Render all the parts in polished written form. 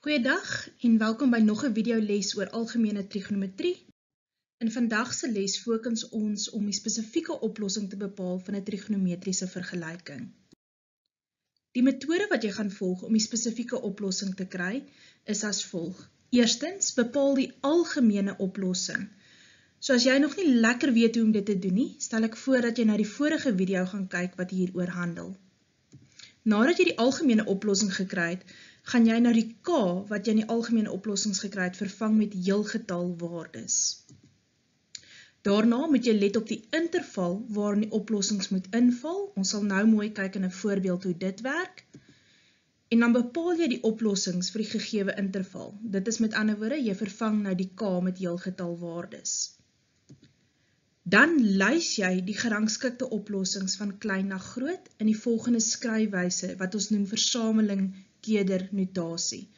Goeiedag en welkom by nog 'n videoles oor algemene trigonometrie. In vandag se les fokus ons om die spesifieke oplossing te bepaal van 'n trigonometriese vergelyking. Die metode wat jy gaan volg om die spesifieke oplossing te kry, is as volg. Eerstens, bepaal die algemene oplossing. So as jy nog nie lekker weet hoe om dit te doen nie, stel ek voor dat jy na die vorige video gaan kyk wat hieroor handel. Nadat jy die algemene oplossing gekry het, gaan jy nou die k wat jy in die algemene oplossings gekry het vervang met heelgetalwaardes. Daarna moet jy let op die interval waarin die oplossings moet inval. Ons sal nou mooi kyk in 'n voorbeeld hoe dit werk. En dan bepaal jy die oplossings vir die gegewe interval. Dit is met ander woorde, jy vervang nou die k met heelgetalwaardes. Dan lys jy die gerangskikte oplossings van klein na groot in die volgende skryfwyse wat ons noem versameling kedernotasie.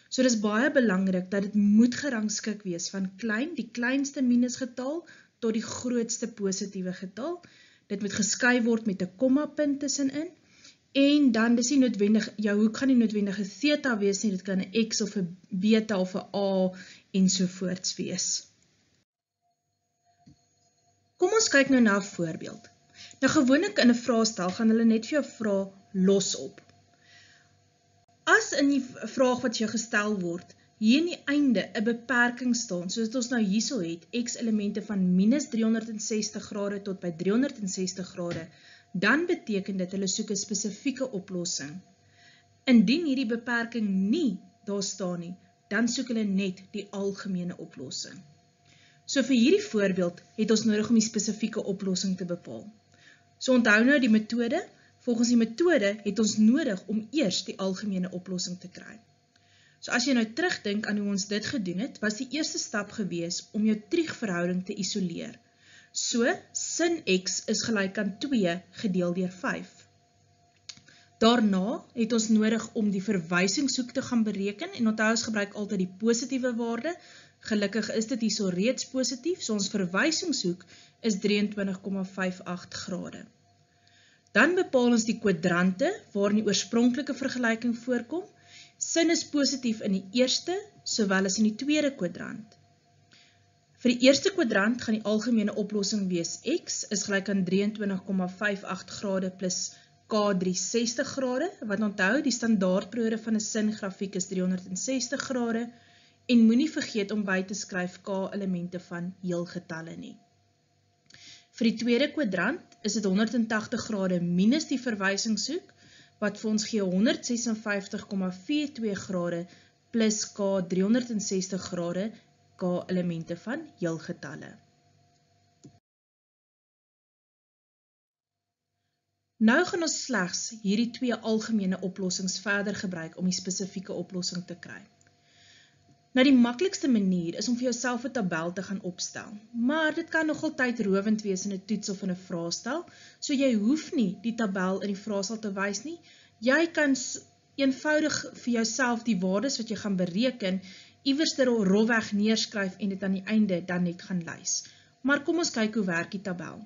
So dis baie belangrik dat dit moet gerangskik wees van klein, die kleinste minusgetal, tot die grootste positiewe getal. Dit moet geskei word met 'n kommapunt tussenin. En dan dis nie noodwendig, jou hoek gaan nie noodwendig 'n theta wees nie, dit kan 'n x of 'n beta of 'n a ensovoorts wees. Kom ons kyk nou na 'n voorbeeld. Nou gewoonlik in 'n vraestel gaan hulle net vir jou vra los op. As in die vraag wat jou gestel word, hier in die einde 'n beperking staan, soos dit ons nou hierso het, x-elemente van minus 360 grade tot by 360 grade, dan beteken dit hulle soek 'n spesifieke oplossing. Indien hierdie beperking nie daar staan nie, dan soek hulle net die algemene oplossing. So vir hierdie voorbeeld het ons nodig om die spesifieke oplossing te bepaal. So onthou nou die metode. Volgens die metode het ons nodig om eers die algemene oplossing te kry. So as jy nou terugdink aan hoe ons dit gedoen het, was die eerste stap gewees om jou triegverhouding te isoleer. So, sin x is gelyk aan 2 gedeel deur 5. Daarna het ons nodig om die verwysingshoek te gaan bereken, en onthou ons gebruik altyd die positiewe waarde. Gelukkig is dit hierso reeds positief, so ons verwysingshoek is 23,58 grade. Dan bepaal ons die kwadrante, waarin die oorspronklike vergelyking voorkom. Sin is positief in die eerste, sowel as in die tweede kwadrant. Vir die eerste kwadrant gaan die algemene oplossing wees x is gelyk aan 23,58 grade plus k 360 grade, wat onthou, die standaardperiode van 'n singrafiek is 360 grade, en moenie vergeet om by te skryf k elemente van heelgetalle nie. Vir die tweede kwadrant is dit 180 grade minus die verwysingshoek, wat vir ons gee 156,42 grade plus k 360 grade, k elemente van heelgetalle. Nou gaan ons slegs hierdie twee algemene oplossings verder gebruik om die spesifieke oplossing te kry. Nou die maklikste manier is om vir jouself 'n tabel te gaan opstel, maar dit kan nogal tydrowend wees in 'n toets of in 'n vraestel, so jy hoef nie die tabel in die vraestel te wys nie. Jy kan eenvoudig vir jouself die waardes wat jy gaan bereken, iewers rofweg neerskryf en dit aan die einde dan net gaan lys. Maar kom ons kyk hoe werk die tabel.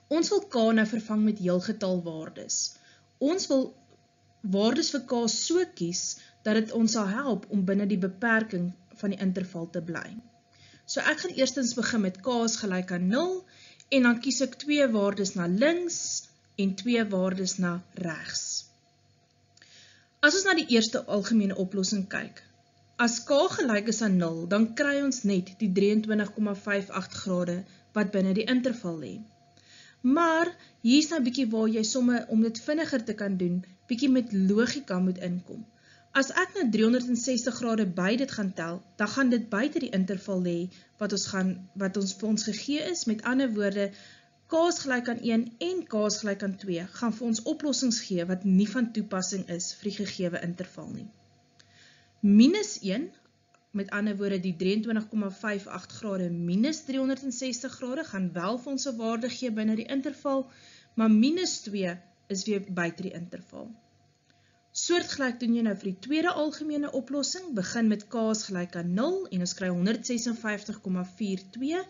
Ons wil k nou vervang met heelgetalwaardes. Ons wil waardes vir k so kies, dat dit ons sal help om binne die beperking van die interval te bly. So ek gaan eerstens begin met k is gelyk aan 0, en dan kies ek 2 waardes na links, en 2 waardes na regs. As ons na die eerste algemene oplossing kyk, as k gelyk is aan 0, dan kry ons net die 23,58 grade wat binne die interval lê. Maar hier is nou bietjie waar jy somme, om dit vinniger te kan doen, bietjie met logika moet inkom. As ek nou 360 grade by dit gaan tel, dan gaan dit buite die interval lê wat ons vir ons gegee is. Met ander woorde, k is gelyk aan 1 en k is gelyk aan 2 gaan vir ons oplossings gee wat nie van toepassing is vir die gegewe interval nie. Minus 1, met ander woorde die 23,58 grade minus 360 grade gaan wel vir ons 'n waarde gee binne die interval, maar minus 2 is weer buite die interval. Soortgelyk doen jy nou vir die tweede algemene oplossing, begin met k is gelyk aan 0 en ons kry 156,42.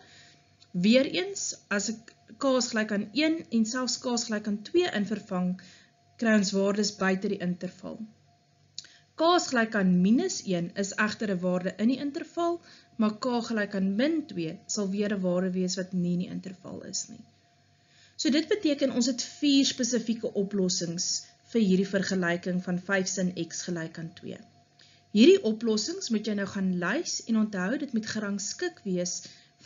Weereens, as ek k is gelyk aan 1 en selfs k is gelyk aan 2 in vervang, kry ons waardes buite die interval. K K is gelyk aan -1 is egter 'n waarde in die interval, maar K gelyk aan -2 sal weer 'n waarde wees wat nie in die interval is nie. So dit beteken ons het 4 spesifieke oplossings vir hierdie vergelyking van 5 sin x gelyk aan 2. Hierdie oplossings moet jy nou gaan lys en onthou dit moet gerangskik wees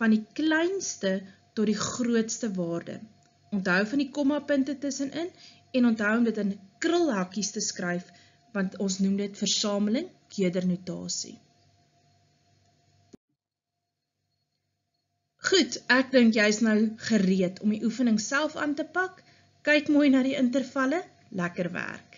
van die kleinste tot die grootste waarde. Onthou van die kommapunte tussenin en onthou om dit in krulhakkies te skryf, want ons noem dit versameling kedernotasie. Goed, ek dink jy is nou gereed om die oefening self aan te pak. Kyk mooi na die intervalle, lekker werk.